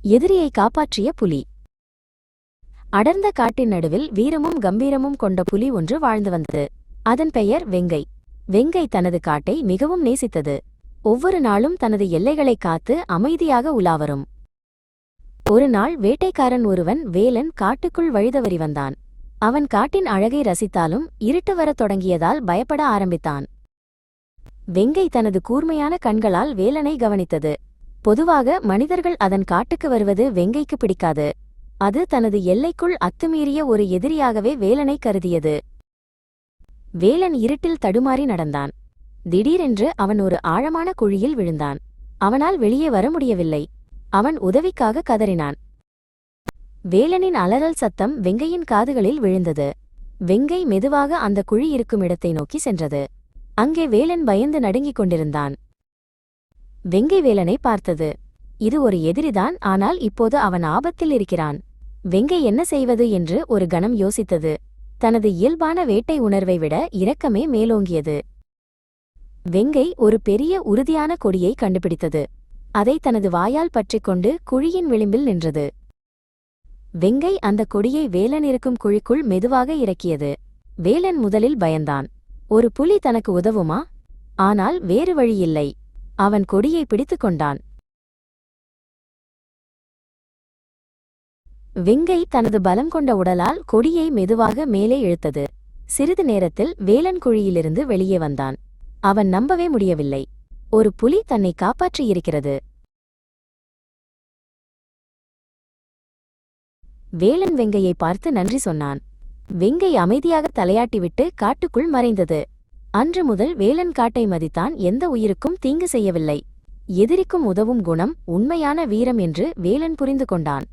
எதிரியை காப்பாற்றிய புலி. அடர்ந்த காட்டின் நடுவில் வீரமும் கம்பீரமும் கொண்ட புலி ஒன்று வாழ்ந்து வந்தது. அதன் பெயர் வெங்கை. வெங்கை தனது காட்டை மிகவும் நேசித்தது. ஒவ்வொரு நாளும் தனது எல்லைகளை காத்து அமைதியாக உலாவரும். ஒரு நாள் வேட்டைக்காரன் ஒருவன் வேலன் காட்டுக்குள் வழிதவறி வந்தான். அவன் காட்டின் அழகை ரசித்தாலும் இருட்டு வரத் தொடங்கியதால் பயப்பட ஆரம்பித்தான். வெங்கை தனது கூர்மையான கண்களால் வேலனை கவனித்தது. பொதுவாக மனிதர்கள் அதன் காட்டுக்கு வருவது வெங்கைக்கு பிடிக்காது. அது தனது எல்லைக்குள் அத்துமீறிய ஒரு எதிரியாகவே வேலனை கருதியது. வேலன் இருட்டில் தடுமாறி நடந்தான். திடீரென்று அவன் ஒரு ஆழமான குழியில் விழுந்தான். அவனால் வெளியே வர முடியவில்லை. அவன் உதவிக்காக கதறினான். வேலனின் அலறல் சத்தம் வெங்கையின் காதுகளில் விழுந்தது. வெங்கை மெதுவாக அந்த குழி இருக்கும் இடத்தை நோக்கி சென்றது. அங்கே வேலன் பயந்து நடுங்கிக் கொண்டிருந்தான். வெங்கை வேலனை பார்த்தது. இது ஒரு எதிரிதான், ஆனால் இப்போது அவன் ஆபத்தில் இருக்கிறான். வெங்கை என்ன செய்வது என்று ஒரு கணம் யோசித்தது. தனது இயல்பான வேட்டை உணர்வை விட இரக்கமே மேலோங்கியது. வெங்கை ஒரு பெரிய உறுதியான கொடியை கண்டுபிடித்தது. அதை தனது வாயால் பற்றிக்கொண்டு குழியின் விளிம்பில் நின்றது. வெங்கை அந்த கொடியை வேலன் இருக்கும் குழிக்குள் மெதுவாக இறக்கியது. வேலன் முதலில் பயந்தான். ஒரு புலி தனக்கு உதவுமா? ஆனால் வேறு வழியில்லை. அவன் கொடியை பிடித்துக் கொண்டான். வெங்கை தனது பலம் கொண்ட உடலால் கொடியை மெதுவாக மேலே இழுத்தது. சிறிது நேரத்தில் வேலன் குழியிலிருந்து வெளியே வந்தான். அவன் நம்பவே முடியவில்லை. ஒரு புலி தன்னை காப்பாற்றியிருக்கிறது. வேலன் வெங்கையை பார்த்து நன்றி சொன்னான். வெங்கை அமைதியாக தலையாட்டிவிட்டு காட்டுக்குள் மறைந்தது. அன்று முதல் வேலன் காட்டை மதித்தான். எந்த உயிருக்கும் தீங்கு செய்யவில்லை. எதிரிக்கும் உதவும் குணம் உண்மையான வீரம் என்று வேலன் புரிந்து கொண்டான்.